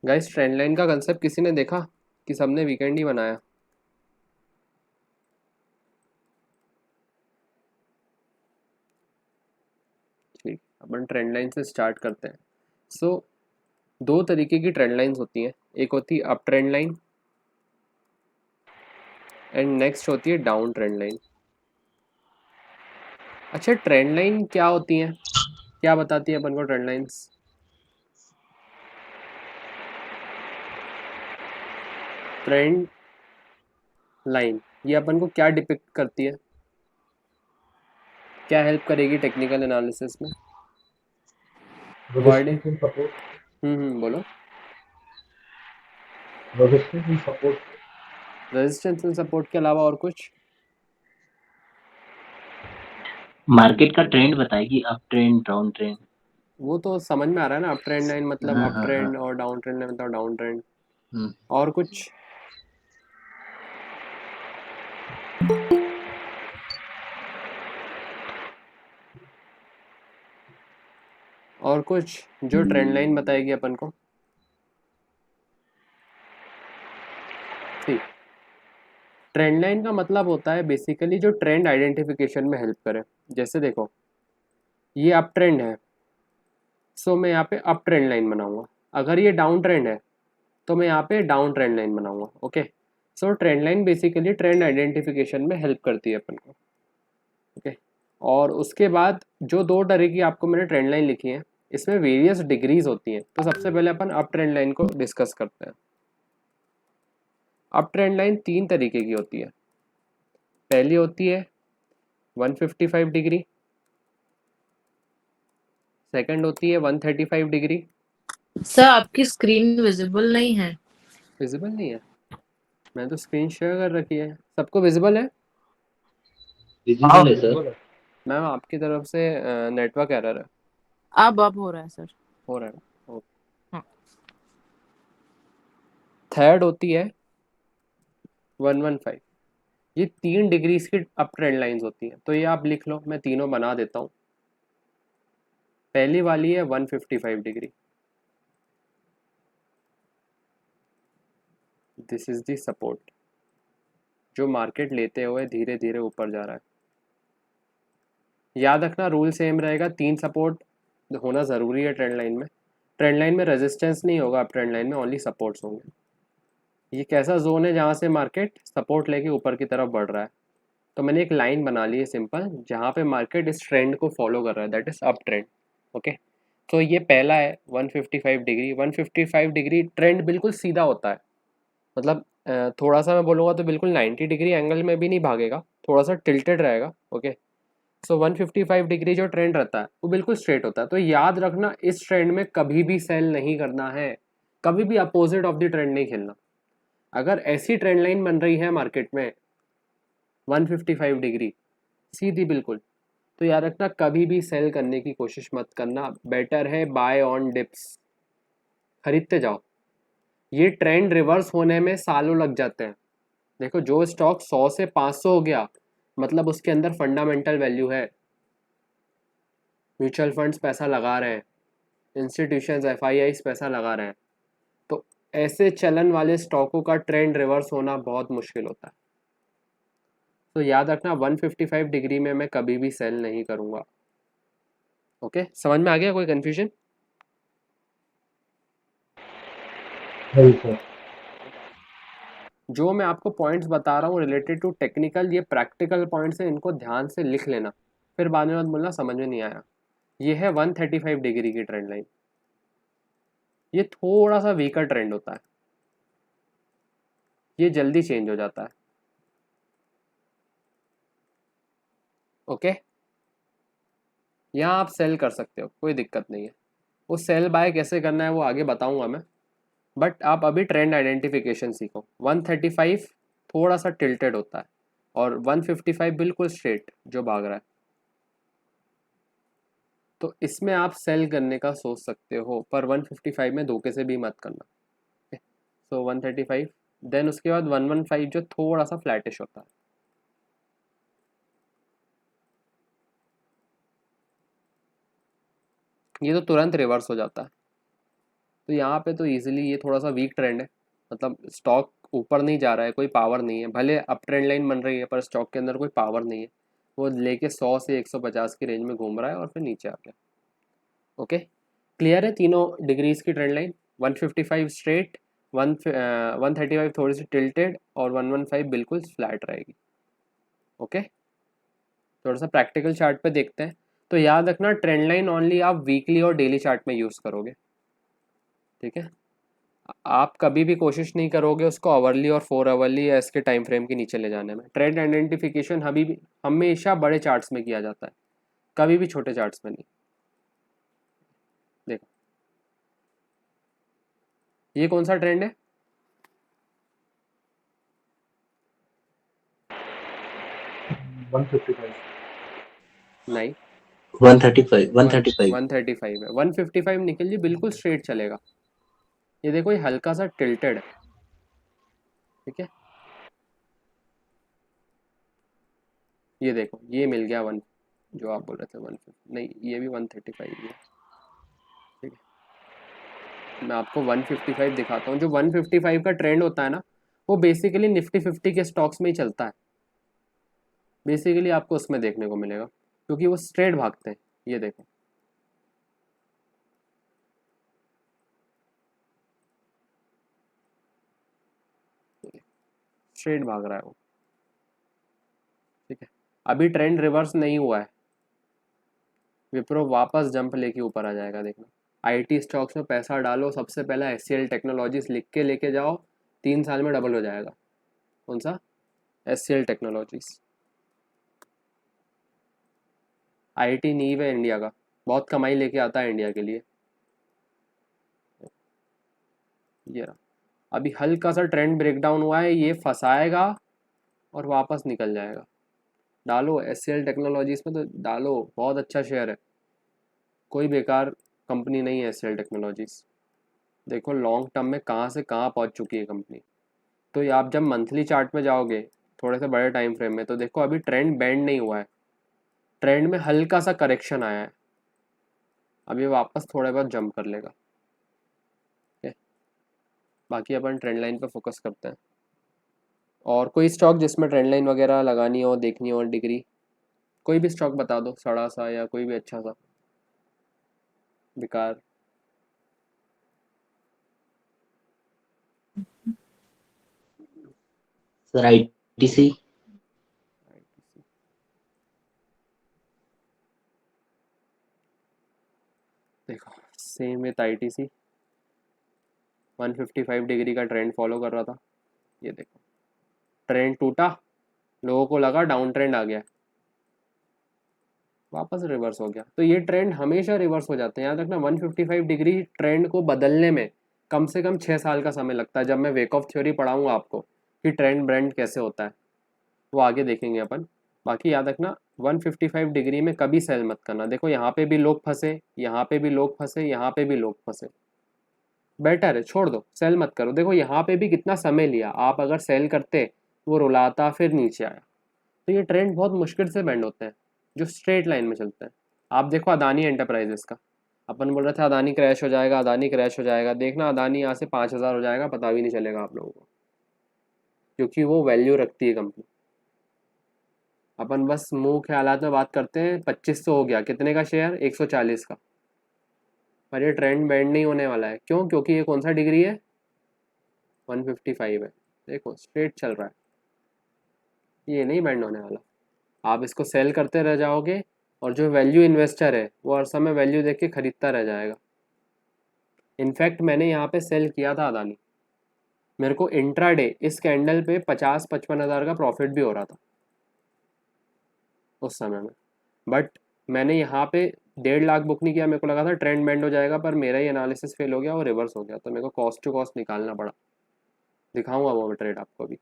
Guys trend line का concept किसी ने देखा कि सबने वीकेंड ही बनाया? ठीक, अपन ट्रेंड लाइन से स्टार्ट करते हैं। सो दो तरीके की ट्रेंड लाइंस होती हैं। एक होती है up trend line and next होती है डाउन ट्रेंड लाइन। अच्छा, ट्रेंड लाइन क्या होती है, क्या बताती है अपन को ट्रेंड लाइंस? ट्रेंड लाइन ये अपन को क्या डिपिक्ट करती है, क्या हेल्प करेगी टेक्निकल एनालिसिस में? वर्ड। Resistance and support. बोलो। Resistance and support. Resistance and support के अलावा और कुछ? मार्केट का ट्रेंड बताएगी, अप ट्रेंड डाउन ट्रेंड। वो तो समझ में आ रहा है ना, अप ट्रेंड लाइन मतलब हाँ अप हाँ हाँ। ट्रेंड और डाउन ट्रेंड लाइन मतलब डाउन ट्रेंड। हम्म। और कुछ? और कुछ जो ट्रेंड लाइन बताएगी अपन को? ठीक, ट्रेंड लाइन का मतलब होता है बेसिकली जो ट्रेंड आइडेंटिफिकेशन में हेल्प करे। जैसे देखो, ये अप ट्रेंड है, सो मैं यहाँ पे अप ट्रेंड लाइन बनाऊंगा। अगर ये डाउन ट्रेंड है तो मैं यहाँ पे डाउन ट्रेंड लाइन बनाऊंगा। ओके, सो trend line basically trend identification में हेल्प करती है अपन को। ओके, और उसके बाद जो दो तरह की आपको मैंने ट्रेंड लाइन लिखी है, इसमें वेरियस डिग्रीज होती हैं। तो सबसे पहले अपन अप ट्रेंड लाइन को डिस्कस करते हैं। अप ट्रेंड लाइन तीन तरीके की होती है। पहली होती है 155 डिग्री, सेकंड होती है 135 डिग्री। सर आपकी स्क्रीन विजिबल नहीं है। विजिबल नहीं है? मैंने तो स्क्रीन शेयर कर रखी है, सबको विजिबल है। हाँ विजिबल है सर। visible है। मैम आपकी तरफ से नेटवर्क एरर है। अब हो रहा है सर। हो रहा है। हाँ। थर्ड होती है 115। ये 3 डिग्रीज की अप ट्रेंड लाइंस होती हैं। तो ये आप लिख लो, मैं तीनों बना देता हूँ। पहली वाली है 155 degree, this is the support जो मार्केट लेते हुए धीरे धीरे ऊपर जा रहा है। याद रखना रूल सेम रहेगा, 3 सपोर्ट होना ज़रूरी है ट्रेंड लाइन में। ट्रेंड लाइन में रेजिस्टेंस नहीं होगा, अब ट्रेंड लाइन में ओनली सपोर्ट्स होंगे। ये कैसा जोन है जहाँ से मार्केट सपोर्ट लेके ऊपर की तरफ बढ़ रहा है? तो मैंने एक लाइन बना ली है सिंपल, जहाँ पे मार्केट इस ट्रेंड को फॉलो कर रहा है, that is up trend. Okay, तो ये पहला है 155 डिग्री। 155 डिग्री ट्रेंड बिल्कुल सीधा होता है, मतलब थोड़ा सा मैं बोलूँगा तो बिल्कुल 90 डिग्री एंगल में भी नहीं भागेगा, थोड़ा सा टिल्टेड रहेगा। ओके, सो 155 डिग्री जो ट्रेंड रहता है वो बिल्कुल स्ट्रेट होता है। तो याद रखना, इस ट्रेंड में कभी भी सेल नहीं करना है, कभी भी अपोजिट ऑफ द ट्रेंड नहीं खेलना। अगर ऐसी ट्रेंड लाइन बन रही है मार्केट में 155 डिग्री सीधी बिल्कुल, तो याद रखना कभी भी सेल करने की कोशिश मत करना, बेटर है बाय ऑन डिप्स, खरीदते जाओ। ये ट्रेंड रिवर्स होने में सालों लग जाते हैं। देखो, जो स्टॉक 100 से 500 हो गया, मतलब उसके अंदर फंडामेंटल वैल्यू है, म्यूचुअल फंड्स पैसा लगा रहे हैं, इंस्टीट्यूशंस एफआईआईस पैसा लगा रहे हैं। तो ऐसे चलन वाले स्टॉकों का ट्रेंड रिवर्स होना बहुत मुश्किल होता है। तो याद रखना 155 डिग्री में मैं कभी भी सेल नहीं करूंगा। ओके, समझ में आ गया? कोई कंफ्यूजन? नहीं सर। जो मैं आपको पॉइंट्स बता रहा हूँ रिलेटेड टू टेक्निकल, ये प्रैक्टिकल पॉइंट्स हैं, इनको ध्यान से लिख लेना, फिर बाद में मत बोलना समझ में नहीं आया। ये है 135 डिग्री की ट्रेंड लाइन, ये थोड़ा सा वीकर ट्रेंड होता है, ये जल्दी चेंज हो जाता है। ओके, यहाँ आप सेल कर सकते हो, कोई दिक्कत नहीं है। वो सेल बाय कैसे करना है वो आगे बताऊंगा मैं, बट आप अभी ट्रेंड आइडेंटिफिकेशन सीखो। 135 थोड़ा सा टिल्टेड होता है और 155 बिल्कुल स्ट्रेट जो भाग रहा है। तो इसमें आप सेल करने का सोच सकते हो, पर 155 में धोखे से भी मत करना। सो 135, देन उसके बाद 115 जो थोड़ा सा फ्लैटिश होता है। ये तो तुरंत रिवर्स हो जाता है, तो यहाँ पे तो इजीली ये थोड़ा सा वीक ट्रेंड है, मतलब स्टॉक ऊपर नहीं जा रहा है, कोई पावर नहीं है, भले अप ट्रेंड लाइन बन रही है पर स्टॉक के अंदर कोई पावर नहीं है, वो लेके 100 से 150 की रेंज में घूम रहा है और फिर नीचे आ गया। ओके, क्लियर है तीनों डिग्रीज की ट्रेंड लाइन? 155 स्ट्रेट, 135 थोड़ी सी टिल्टेड और 115 बिल्कुल फ्लैट रहेगी। ओके, थोड़ा सा प्रैक्टिकल चार्ट पे देखते हैं। तो याद रखना ट्रेंड लाइन ओनली आप वीकली और डेली चार्ट में यूज़ करोगे, ठीक है? आप कभी भी कोशिश नहीं करोगे उसको आवरली और 4 आवरली या इसके टाइम फ्रेम के नीचे ले जाने में। ट्रेंड आइडेंटिफिकेशन अभी भी हमेशा बड़े चार्ट्स में किया जाता है, कभी भी छोटे चार्ट्स में नहीं। देखो ये कौन सा ट्रेंड है? 155 नहीं, 135 135 135 है। 155 निकल जी, बिल्कुल स्ट्रेट चलेगा। ये देखो ये हल्का सा टिल्टेड है, ठीक है? ये देखो ये मिल गया वन, जो आप बोल रहे थे 150, नहीं ये भी 135 ही है, ठीक है? मैं आपको 155 दिखाता हूँ। जो 155 का ट्रेंड होता है ना, वो बेसिकली निफ्टी 50 के स्टॉक्स में ही चलता है। बेसिकली आपको उसमें देखने को मिलेगा क्योंकि वो स्ट्रेट भागते हैं। ये देखो स्ट्रेट भाग रहा है वो, ठीक है? अभी ट्रेंड रिवर्स नहीं हुआ है, विप्रो वापस जंप लेके ऊपर आ जाएगा, देखना। आईटी स्टॉक्स में पैसा डालो, सबसे पहला एचसीएल टेक्नोलॉजीज लिख के लेके जाओ, 3 साल में डबल हो जाएगा। कौन सा? HCL technologies. आईटी नींव है इंडिया का, बहुत कमाई लेके आता है इंडिया के लिए। ये रहा, अभी हल्का सा ट्रेंड ब्रेकडाउन हुआ है, ये फंसाएगा और वापस निकल जाएगा। डालो एचसीएल टेक्नोलॉजीज में, तो डालो, बहुत अच्छा शेयर है, कोई बेकार कंपनी नहीं है एचसीएल टेक्नोलॉजीज। देखो लॉन्ग टर्म में कहाँ से कहाँ पहुँच चुकी है कंपनी। तो ये आप जब मंथली चार्ट में जाओगे थोड़े से बड़े टाइम फ्रेम में, तो देखो अभी ट्रेंड बेंड नहीं हुआ है, ट्रेंड में हल्का सा करेक्शन आया है, अभी वापस थोड़े बहुत जंप कर लेगा। ठीक है, बाकी अपन ट्रेंड लाइन पे फोकस करते हैं। और कोई स्टॉक जिसमें ट्रेंड लाइन वगैरह लगानी हो, देखनी हो, डिग्री कोई भी स्टॉक बता दो, सड़ा सा या कोई भी अच्छा सा, बेकार। Sir ITC. देखो सेम विथ आईटीसी 155 डिग्री का ट्रेंड फॉलो कर रहा था, ये देखो ट्रेंड टूटा, लोगों को लगा डाउन ट्रेंड आ गया, वापस रिवर्स हो गया। तो ये ट्रेंड हमेशा रिवर्स हो जाते हैं, याद रखना। 155 डिग्री ट्रेंड को बदलने में कम से कम 6 साल का समय लगता है। जब मैं वेक ऑफ थ्योरी पढ़ाऊंगा आपको कि ट्रेंड ब्रेंड कैसे होता है, वो आगे देखेंगे अपन। बाकी याद रखना 155 डिग्री में कभी सेल मत करना। देखो यहाँ पे भी लोग फंसे, यहाँ पे भी लोग फंसे, यहाँ पे भी लोग फंसे, बेटर है छोड़ दो, सेल मत करो। देखो यहाँ पे भी कितना समय लिया, आप अगर सेल करते वो रुलाता फिर नीचे आया। तो ये ट्रेंड बहुत मुश्किल से बेंड होते हैं जो स्ट्रेट लाइन में चलते हैं। आप देखो अदानी एंटरप्राइजेस का, अपन बोल रहे थे अदानी क्रैश हो जाएगा, अदानी क्रैश हो जाएगा, देखना अदानी यहाँ से 5,000 हो जाएगा, पता भी नहीं चलेगा आप लोगों को, क्योंकि वो वैल्यू रखती है कंपनी। अपन बस मुंह के हालात में बात करते हैं। 2500 हो गया, कितने का शेयर? 140 का। पर ये ट्रेंड बेंड नहीं होने वाला है, क्यों? क्योंकि ये कौन सा डिग्री है? 155 है, देखो स्ट्रेट चल रहा है, ये नहीं बेंड होने वाला। आप इसको सेल करते रह जाओगे और जो वैल्यू इन्वेस्टर है वो हर समय वैल्यू देख के खरीदता रह जाएगा। इनफैक्ट मैंने यहाँ पे सेल किया था अदानी, मेरे को इंट्राडे इस कैंडल पे 50-55 हज़ार का प्रॉफिट भी हो रहा था उस समय में। बट मैंने यहाँ पे 1.5 लाख बुक नहीं किया, मेरे को लगा था ट्रेंड बेंड हो जाएगा, पर मेरा ही एनालिसिस फेल हो गया और रिवर्स हो गया, तो मेरे को कॉस्ट टू कॉस्ट निकालना पड़ा। दिखाऊंगा वो ट्रेड आपको भी।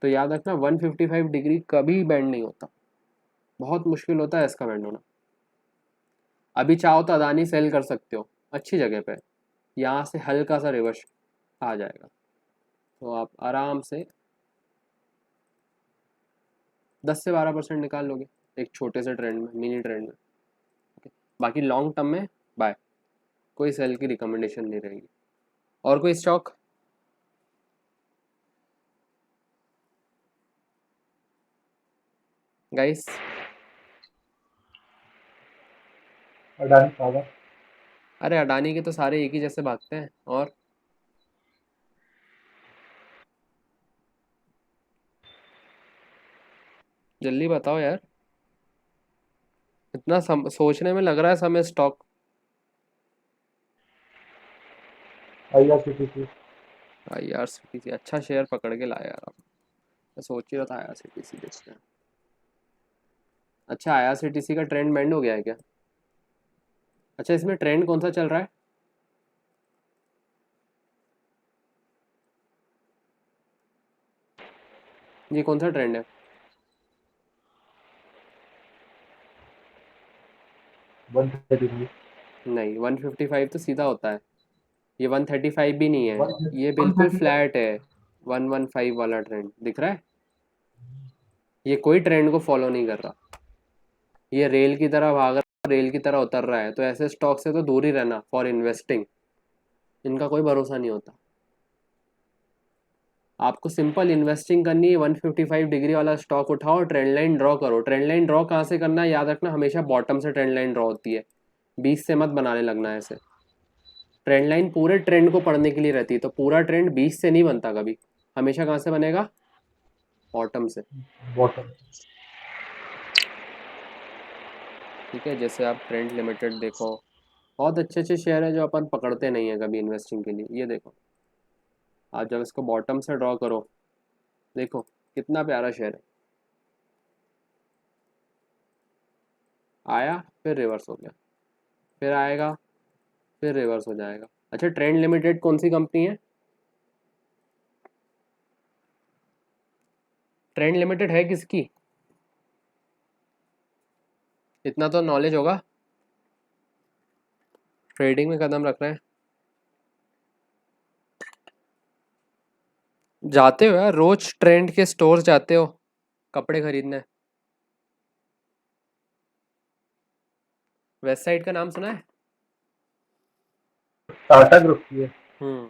तो याद रखना 155 डिग्री कभी बेंड नहीं होता, बहुत मुश्किल होता है इसका बेंड होना। अभी चाहो तो अदानी सेल कर सकते हो अच्छी जगह पे, यहाँ से हल्का सा रिवर्स आ जाएगा तो आप आराम से 10 से 12% निकाल लोगे एक छोटे से ट्रेंड में, मिनी ट्रेंड में। बाकी लॉन्ग टर्म में बाय। कोई सेल की रिकमेंडेशन नहीं रहेगी। और कोई स्टॉक? Guys Adani power. अरे अडानी के तो सारे एक ही जैसे भागते हैं। और जल्दी बताओ यार, इतना सोचने में लग रहा है समय। Stock IRCTC। आईआरसीटीसी अच्छा शेयर पकड़ के लाया यार आप। मैं सोच ही रहा था आईआरसीटीसी देखते हैं। अच्छा आईआरसीटीसी का ट्रेंड बेंड हो गया है क्या? अच्छा इसमें ट्रेंड कौन सा चल रहा है? ये कौन सा ट्रेंड है? 133। नहीं 155 तो सीधा होता है, ये 135 भी नहीं है, ये बिल्कुल 135। फ्लैट है। 115 वाला ट्रेंड दिख रहा है, ये कोई ट्रेंड को फॉलो नहीं कर रहा, ये रेल की तरह भाग रहा है, रेल की तरह उतर रहा है। तो ऐसे स्टॉक से तो दूर ही रहना फॉर इन्वेस्टिंग, इनका कोई भरोसा नहीं होता। आपको सिंपल इन्वेस्टिंग करनी है, 155 डिग्री वाला स्टॉक उठाओ, ट्रेंड लाइन ड्रॉ करो। ट्रेंड लाइन ड्रॉ कहाँ से करना है याद रखना, हमेशा बॉटम से ट्रेंड लाइन ड्रॉ होती है, बीच से मत बनाने लगना है ऐसे। ट्रेंड लाइन पूरे ट्रेंड को पढ़ने के लिए रहती है, तो पूरा ट्रेंड बीच से नहीं बनता कभी, हमेशा कहाँ से बनेगा, बॉटम से। बॉटम। ठीक है, जैसे आप ट्रेंड लिमिटेड देखो, बहुत अच्छे अच्छे शेयर है जो अपन पकड़ते नहीं है कभी इन्वेस्टिंग के लिए। ये देखो, आप जब इसको बॉटम से ड्रॉ करो, देखो कितना प्यारा शेयर है, आया फिर रिवर्स हो गया, फिर आएगा फिर रिवर्स हो जाएगा। अच्छा ट्रेंड लिमिटेड कौन सी कंपनी है? ट्रेंड लिमिटेड है किसकी? इतना तो नॉलेज होगा, ट्रेडिंग में कदम रख रहे हैं। जाते हो यार रोज ट्रेंड के स्टोर्स जाते हो कपड़े खरीदने? वेस्ट साइड का नाम सुना है? टाटा ग्रुप की है। हम्म,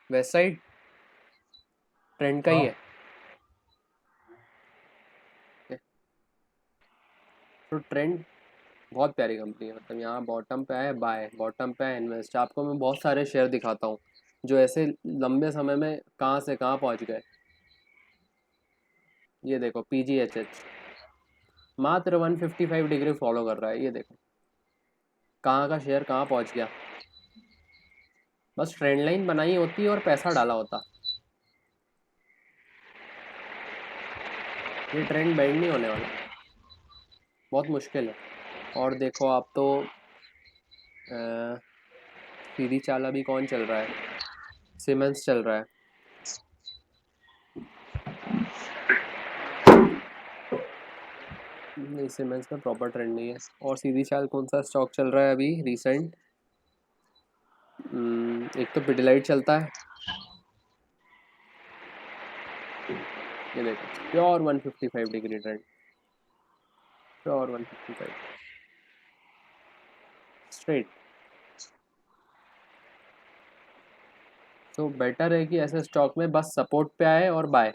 वेस्ट साइड ट्रेंड का ही हाँ। है। तो ट्रेंड बहुत प्यारी कंपनी है, मतलब यहाँ बॉटम पे है बाय, बॉटम पे है इन्वेस्ट। आपको मैं बहुत सारे शेयर दिखाता हूँ जो ऐसे लंबे समय में कहाँ से कहाँ पहुँच गए। ये देखो पीजीएचएच मात्र 155 डिग्री फॉलो कर रहा है, ये देखो कहाँ का शेयर कहाँ पहुँच गया। बस ट्रेंड लाइन बनाई होती और पैसा डाला होता, ये ट्रेंड बेंड नहीं होने वाला, बहुत मुश्किल है। और देखो आप तो सीधी चाल अभी कौन चल रहा है, सीमेंस चल रहा है। नहीं सीमेंस में प्रॉपर ट्रेंड नहीं है। और सीधी चाल कौन सा स्टॉक चल रहा है अभी रिसेंट? एक तो पिडिलाइट चलता है, ये देखो pure 155 degree trend, pure 155 straight. तो बेटर है कि ऐसे स्टॉक में बस सपोर्ट पे आए और बाय,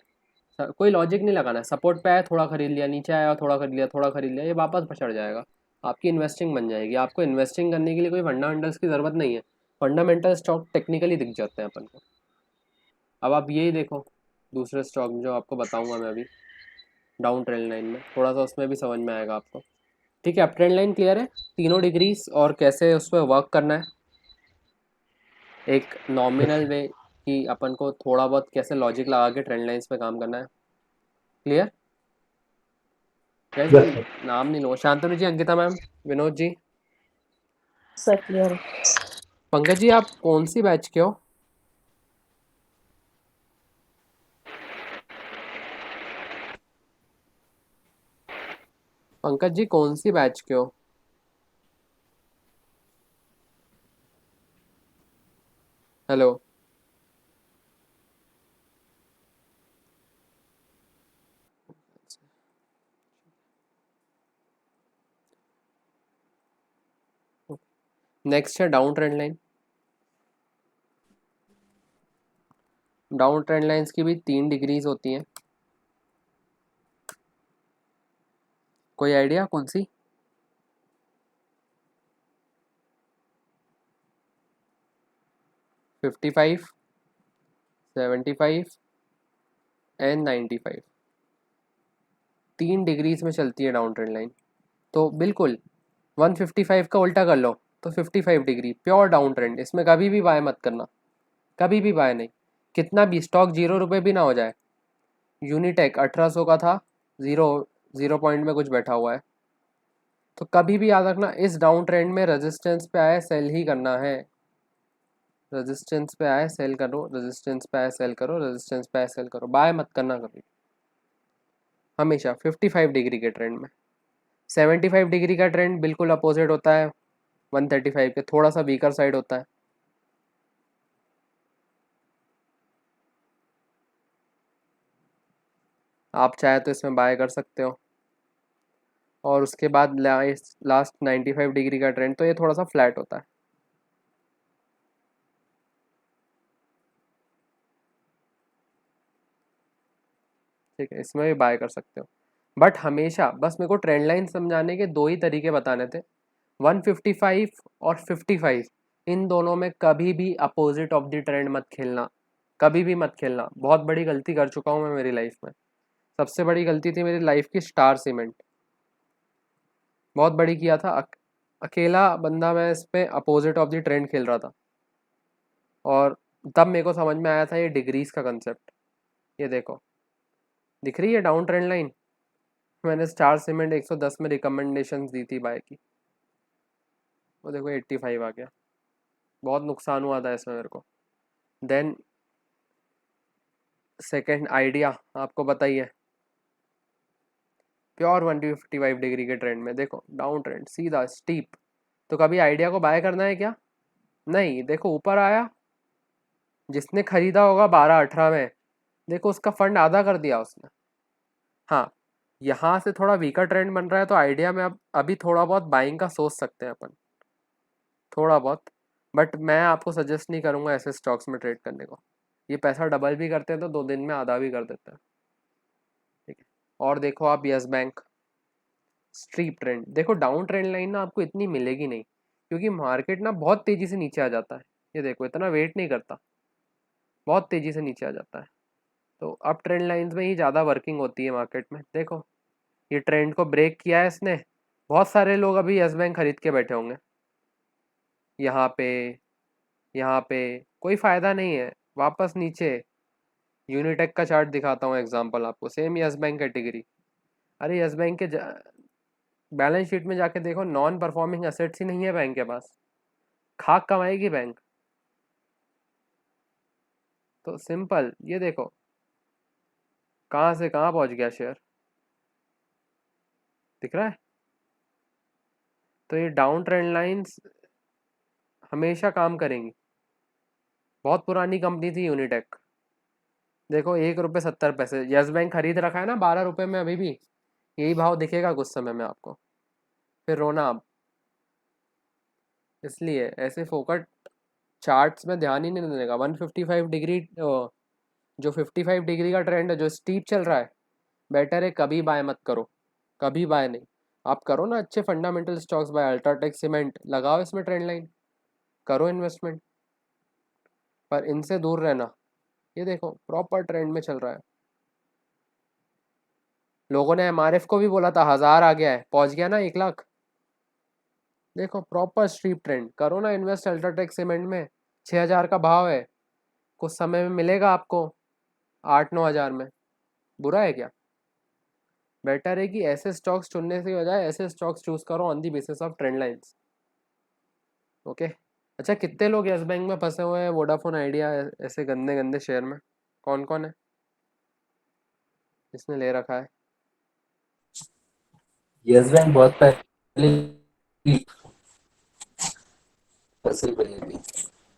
कोई लॉजिक नहीं लगाना है। सपोर्ट पे आया थोड़ा खरीद लिया, नीचे आया थोड़ा खरीद लिया, थोड़ा खरीद लिया, ये वापस पछड़ जाएगा, आपकी इन्वेस्टिंग बन जाएगी। आपको इन्वेस्टिंग करने के लिए कोई फंडामेंटल्स की ज़रूरत नहीं है, फंडामेंटल स्टॉक टेक्निकली दिख जाते हैं अपन को। अब आप यही देखो दूसरे स्टॉक जो आपको बताऊंगा मैं अभी, डाउन ट्रेंड लाइन में थोड़ा सा उसमें भी समझ में आएगा आपको। ठीक है, अप ट्रेंड लाइन क्लियर है, तीनों डिग्रीज और कैसे उस पर वर्क करना है, एक नॉमिनल वे कि अपन को थोड़ा बहुत कैसे लॉजिक लगा के ट्रेंड लाइंस पे काम करना है। Clear guys? मैं यस सर। नाम नहीं लूँगा, शांतनु जी, Ankita ma'am, Vinod ji, sir clear. Pankaj ji, आप कौन सी बैच के हो? पंकज जी कौन सी बैच के हो? हेलो। नेक्स्ट है down trend line. Down trend lines की भी 3 डिग्रीज होती हैं। कोई आइडिया कौन सी? Fifty 55, 75 and 95। 3 डिग्रीज में चलती है डाउन ट्रेंड लाइन। तो बिल्कुल 155 का उल्टा कर लो तो 55 डिग्री प्योर डाउन ट्रेंड। इसमें कभी भी बाय मत करना, कभी भी बाय नहीं। कितना भी स्टॉक 0 रुपये भी ना हो जाए। यूनिटेक 1800 का था, जीरो पॉइंट में कुछ बैठा हुआ है। तो कभी भी याद रखना, इस डाउन ट्रेंड में रेजिस्टेंस पे आए सेल ही करना है। रेजिस्टेंस पे आए सेल करो, रेजिस्टेंस पे आए सेल करो, रेजिस्टेंस पे आए सेल करो, बाय मत करना कभी, हमेशा 55 डिग्री के ट्रेंड में। 75 डिग्री का ट्रेंड बिल्कुल अपोजिट होता है 135 के, थोड़ा सा वीकर साइड होता है। आप चाहे तो इसमें बाय कर सकते हो। और उसके बाद लास्ट 95 डिग्री का ट्रेंड तो ये थोड़ा सा फ्लैट होता है। ठीक है, इसमें भी बाय कर सकते हो। बट हमेशा बस मेरे को ट्रेंड लाइन समझाने के 2 ही तरीके बताने थे, 155 और 55। इन दोनों में कभी भी अपोजिट ऑफ द ट्रेंड मत खेलना, कभी भी मत खेलना। बहुत बड़ी गलती कर चुका हूँ मैं मेरी लाइफ में। सबसे बड़ी गलती थी मेरी लाइफ की स्टार सीमेंट, बहुत बड़ी किया था। अकेला बंदा मैं इस पे अपोजिट ऑफ द ट्रेंड खेल रहा था। और तब मेरे को समझ में आया था ये डिग्रीज का कंसेप्ट। ये देखो, दिख रही है डाउन ट्रेंड लाइन। मैंने स्टार सीमेंट 110 में रिकमेंडेशन दी थी बाय की, वो देखो 85 आ गया। बहुत नुकसान हुआ था इसमें मेरे को। देन सेकेंड आइडिया आपको बताइए, प्योर 155 डिग्री के ट्रेंड में देखो डाउन ट्रेंड सीधा स्टीप। तो कभी आइडिया को बाय करना है क्या? नहीं। देखो ऊपर आया, जिसने खरीदा होगा 12-18 में, देखो उसका फंड आधा कर दिया उसने। हाँ, यहाँ से थोड़ा वीकर ट्रेंड बन रहा है तो आइडिया में अब अभी थोड़ा बहुत बाइंग का सोच सकते हैं अपन, थोड़ा बहुत। बट मैं आपको सजेस्ट नहीं करूँगा ऐसे स्टॉक्स में ट्रेड करने को। ये पैसा डबल भी करते हैं तो 2 दिन में आधा भी कर देते हैं। ठीक है। और देखो आप यस बैंक स्ट्रीप ट्रेंड, देखो डाउन ट्रेंड लाइन ना आपको इतनी मिलेगी नहीं, क्योंकि मार्केट ना बहुत तेज़ी से नीचे आ जाता है। ये देखो इतना वेट नहीं करता, बहुत तेज़ी से नीचे आ जाता है। तो अप ट्रेंड लाइंस में ही ज़्यादा वर्किंग होती है मार्केट में। देखो ये ट्रेंड को ब्रेक किया है इसने, बहुत सारे लोग अभी यस बैंक खरीद के बैठे होंगे। यहाँ पे, यहाँ पे कोई फ़ायदा नहीं है, वापस नीचे। यूनिटेक का चार्ट दिखाता हूँ एग्जांपल आपको, सेम यस बैंक कैटेगरी। अरे यस बैंक के बैलेंस शीट में जाके देखो, नॉन परफॉर्मिंग असेट्स ही नहीं है बैंक के पास, खाक कमाएगी बैंक। तो सिंपल, ये देखो कहाँ से कहाँ पहुँच गया शेयर, दिख रहा है? तो ये डाउन ट्रेंड लाइंस हमेशा काम करेंगी। बहुत पुरानी कंपनी थी यूनिटेक, देखो 1 रुपये 70 पैसे। यस बैंक खरीद रखा है ना 12 रुपये में, अभी भी यही भाव दिखेगा कुछ समय में आपको, फिर रोना आप। इसलिए ऐसे फोकट चार्ट्स में ध्यान ही नहीं देने का। 155 डिग्री जो 55 डिग्री का ट्रेंड है जो स्टीप चल रहा है, बेटर है कभी बाय मत करो, कभी बाय नहीं। आप करो ना अच्छे fundamental stocks buy, UltraTech cement लगाओ इसमें ट्रेंड लाइन, करो इन्वेस्टमेंट, पर इनसे दूर रहना। ये देखो प्रॉपर ट्रेंड में चल रहा है। लोगों ने एमआरएफ को भी बोला था 1000 आ गया है, पहुंच गया ना 1 लाख। देखो प्रॉपर स्ट्रीप ट्रेंड, करो ना इन्वेस्ट अल्ट्राटेक सीमेंट में। 6000 का भाव है, कुछ समय में मिलेगा आपको 8-9 हज़ार में। बुरा है क्या? बेटर है कि ऐसे स्टॉक्स चुनने से बजाय ऐसे स्टॉक्स चूज करो on the basis of trend lines. Okay. अच्छा, कितने लोग यस बैंक में फंसे हुए हैं, वोडाफोन आइडिया ऐसे गंदे गंदे शेयर में? कौन कौन है जिसने ले रखा है? यस बैंक बहुत पहले फंसी पड़ी है अभी।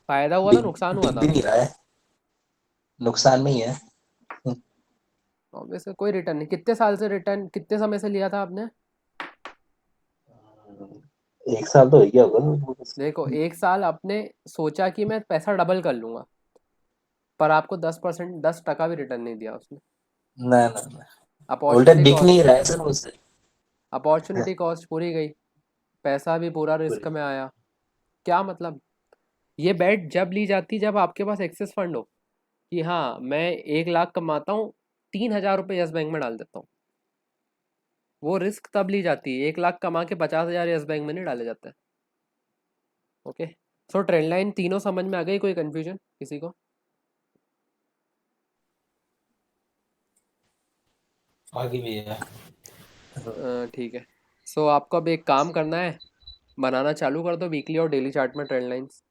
फायदा हुआ था, दिख नुकसान हुआ दिख भी था? नहीं रहा है, नुकसान में ही है। ऑब्वियसली कोई रिटर्न नहीं। कितने साल से रिटर्न, कितने समय से लिया था आपने? एक साल तो हो गया होगा ना। देखो 1 साल आपने सोचा कि मैं पैसा डबल कर लूंगा, पर आपको 10% 10% भी रिटर्न नहीं दिया उसने। ना ना ना, उल्टा अपॉर्चुनिटी दिख नहीं कॉस्ट, रहा है सर मुझसे। अपॉर्चुनिटी कॉस्ट पूरी गई, पैसा भी पूरा रिस्क में आया। क्या मतलब? ये बेट जब ली जाती जब आपके पास एक्सेस फंड हो कि हाँ मैं 1 लाख कमाता हूँ, 3,000 रुपये यस बैंक में डाल देता हूँ। वो रिस्क तब ली जाती है, 1 लाख कमा के 50,000 यस बैंक में नहीं डाले जाते हैं। ओके, सो ट्रेंड लाइन तीनों समझ में आ गई? कोई कंफ्यूजन किसी को? आगे भी है। ठीक है। सो आपको अब एक काम करना है, बनाना चालू कर दो वीकली और डेली चार्ट में ट्रेंड लाइंस।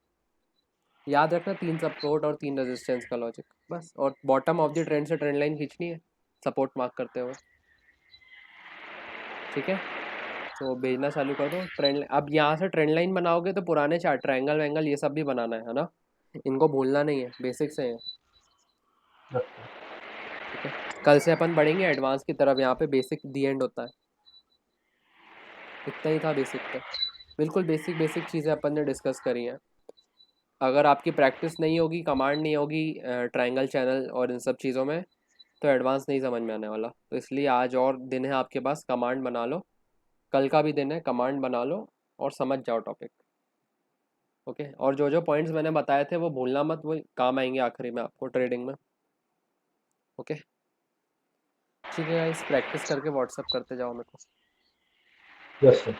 याद रखना 3 सपोर्ट और 3 रेजिस्टेंस का लॉजिक बस, और बॉटम ऑफ द ट्रेंड से ट्रेंड लाइन खींचनी है सपोर्ट मार्क करते हुए। ठीक है, तो भेजना चालू कर दो ट्रेंड। अब यहाँ से ट्रेंड लाइन बनाओगे तो पुराने चार्ट ट्रायंगल वैंगल ये सब भी बनाना है ना, इनको भूलना नहीं है, बेसिक से है। ठीक है, कल से अपन बढ़ेंगे एडवांस की तरफ, यहाँ पे बेसिक दी एंड होता है। इतना ही था बेसिक पे, बिल्कुल बेसिक बेसिक चीज़ें अपन ने डिस्कस करी हैं। अगर आपकी प्रैक्टिस नहीं होगी, कमांड नहीं होगी ट्रायंगल चैनल और इन सब चीज़ों में, तो एडवांस नहीं समझ में आने वाला। तो इसलिए आज और दिन है आपके पास, कमांड बना लो, कल का भी दिन है, कमांड बना लो और समझ जाओ टॉपिक। ओके, और जो जो पॉइंट्स मैंने बताए थे वो भूलना मत, वो काम आएंगे आखिरी में आपको ट्रेडिंग में। ओके, ठीक है गाइस, प्रैक्टिस करके व्हाट्सअप करते जाओ मेरे को। Yes sir.